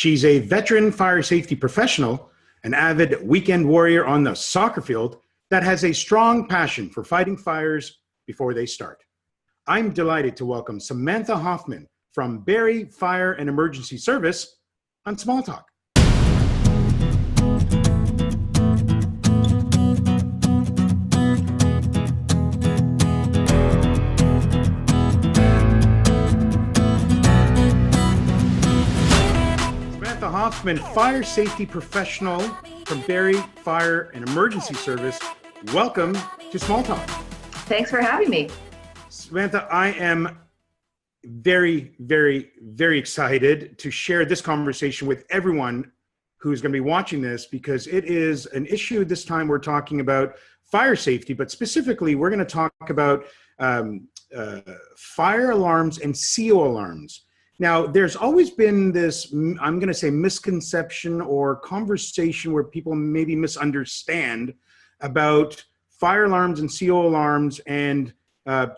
She's a veteran fire safety professional, an avid weekend warrior on the soccer field that has a strong passion for fighting fires before they start. I'm delighted to welcome Samantha Hoffman from Barrie Fire and Emergency Service on Small Talk. Samantha Hoffman, fire safety professional from Barrie Fire and Emergency Service. Welcome to Small Talk. Thanks for having me. Samantha, I am very, very, very excited to share this conversation with everyone who's going to be watching this, because it is an issue. This time we're talking about fire safety, but specifically we're going to talk about fire alarms and CO alarms. Now, there's always been this, I'm going to say, misconception or conversation where people maybe misunderstand about fire alarms and CO alarms and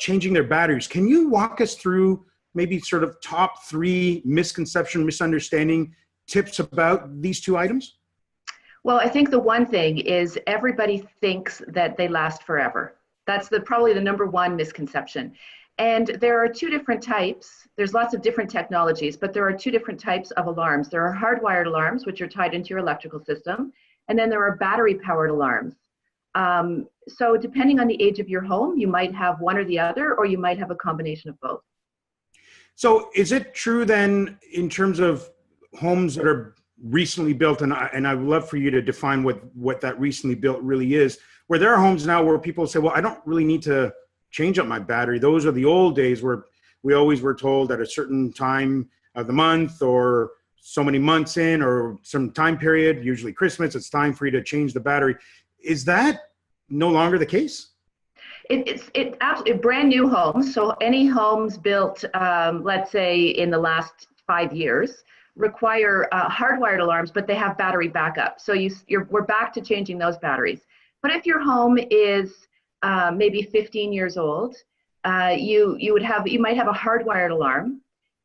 changing their batteries. Can you walk us through maybe sort of top 3 misconception, misunderstanding tips about these two items? Well, I think the one thing is everybody thinks that they last forever. That's probably the number one misconception. And there are 2 different types. There's lots of different technologies, but there are 2 different types of alarms. There are hardwired alarms, which are tied into your electrical system, and then there are battery-powered alarms. So depending on the age of your home, you might have one or the other, or you might have a combination of both. So is it true then, in terms of homes that are recently built, and I would love for you to define what that recently built really is, where there are homes now where people say, well, I don't really need to change up my battery. Those are the old days where we always were told at a certain time of the month or so many months in or some time period, usually Christmas, it's time for you to change the battery. Is that no longer the case? It's absolutely brand new homes. So any homes built, let's say in the last 5 years, require hardwired alarms, but they have battery backup. So we're back to changing those batteries. But if your home is maybe 15 years old, you might have a hardwired alarm,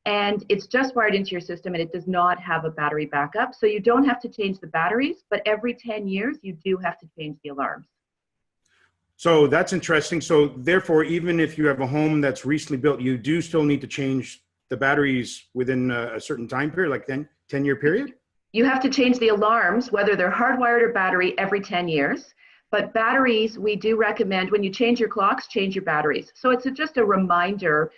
and it's just wired into your system, and it does not have a battery backup. So you don't have to change the batteries, but every 10 years you do have to change the alarms. So that's interesting. So therefore, even if you have a home that's recently built, you do still need to change the batteries within a certain time period, like 10-year period? You have to change the alarms, whether they're hardwired or battery, every 10 years. But batteries, we do recommend when you change your clocks, change your batteries. So it's just a reminder.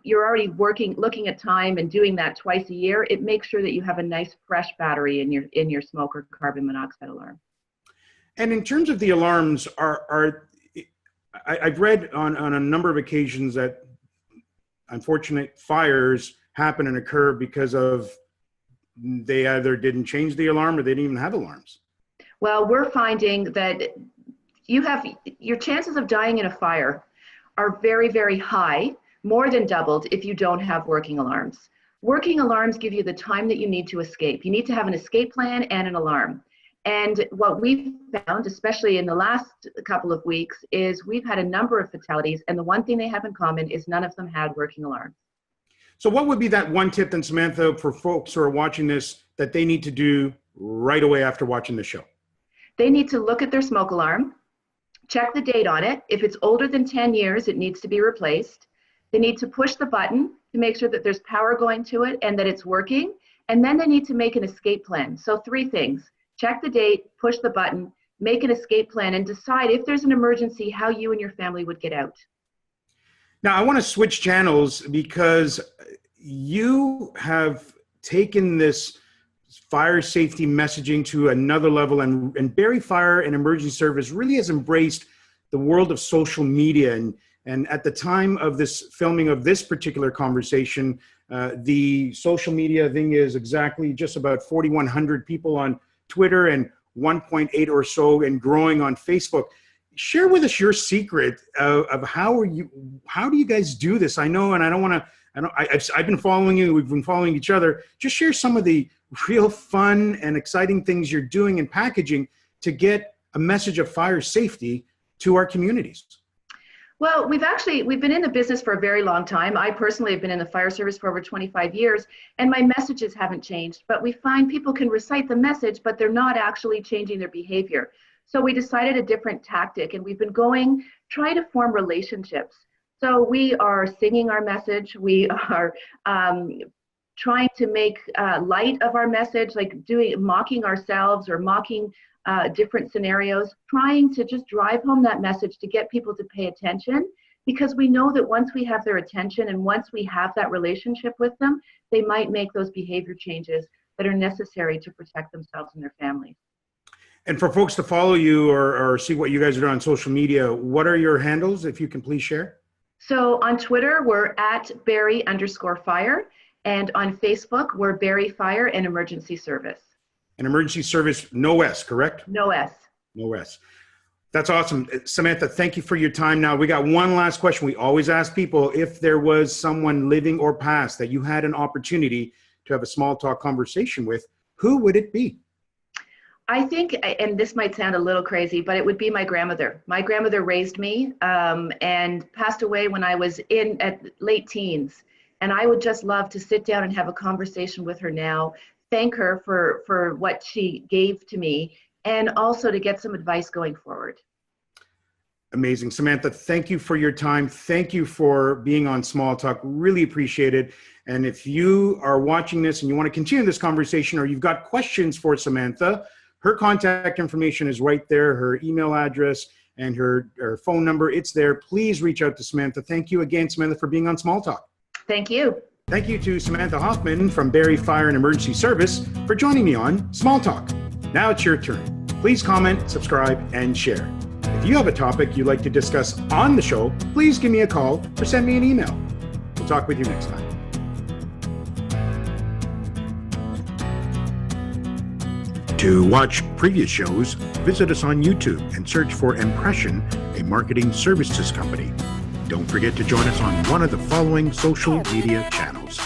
You're already looking at time and doing that twice a year. It makes sure that you have a nice fresh battery in your smoke or carbon monoxide alarm. And in terms of the alarms, I've read on a number of occasions that unfortunate fires happen and occur because of they either didn't change the alarm or they didn't even have alarms. Well, we're finding that your chances of dying in a fire are very, very high, more than doubled if you don't have working alarms. Working alarms give you the time that you need to escape. You need to have an escape plan and an alarm. And what we've found, especially in the last couple of weeks, is we've had a number of fatalities, and the one thing they have in common is none of them had working alarms. So what would be that one tip then, Samantha, for folks who are watching this that they need to do right away after watching the show? They need to look at their smoke alarm, check the date on it. If it's older than 10 years, it needs to be replaced. They need to push the button to make sure that there's power going to it and that it's working. And then they need to make an escape plan. So 3 things: check the date, push the button, make an escape plan, and decide if there's an emergency, how you and your family would get out. Now, I want to switch channels because you have taken this fire safety messaging to another level, and Barrie Fire and Emergency Service really has embraced the world of social media. And at the time of this filming of this particular conversation, the social media thing is exactly just about 4,100 people on Twitter and 1.8 or so and growing on Facebook. Share with us your secret of how do you guys do this? I know, and I've been following you, we've been following each other. Just share some of the real fun and exciting things you're doing in packaging to get a message of fire safety to our communities. Well, we've been in the business for a very long time. I personally have been in the fire service for over 25 years, and my messages haven't changed. But we find people can recite the message, but they're not actually changing their behavior. So we decided a different tactic, and we've been trying to form relationships. So we are singing our message. We are trying to make light of our message, like mocking ourselves or mocking different scenarios, trying to just drive home that message to get people to pay attention, because we know that once we have their attention and once we have that relationship with them, they might make those behavior changes that are necessary to protect themselves and their families. And for folks to follow you or see what you guys are doing on social media, what are your handles, if you can please share? So on Twitter, we're at Barrie_fire, and on Facebook, we're Barrie Fire and Emergency Service. An emergency service, no S, correct? No S. No S. That's awesome. Samantha, thank you for your time. Now, we got one last question. We always ask people, if there was someone living or past that you had an opportunity to have a small talk conversation with, who would it be? I think, and this might sound a little crazy, but it would be my grandmother. My grandmother raised me and passed away when I was at late teens. And I would just love to sit down and have a conversation with her now, thank her for what she gave to me, and also to get some advice going forward. Amazing. Samantha, thank you for your time. Thank you for being on Small Talk. Really appreciate it. And if you are watching this and you want to continue this conversation, or you've got questions for Samantha, her contact information is right there, her email address and her phone number, it's there. Please reach out to Samantha. Thank you again, Samantha, for being on Small Talk. Thank you. Thank you to Samantha Hoffman from Barrie Fire and Emergency Service for joining me on Small Talk. Now it's your turn. Please comment, subscribe, and share. If you have a topic you'd like to discuss on the show, please give me a call or send me an email. We'll talk with you next time. To watch previous shows, visit us on YouTube and search for Impression, a marketing services company. Don't forget to join us on one of the following social media channels.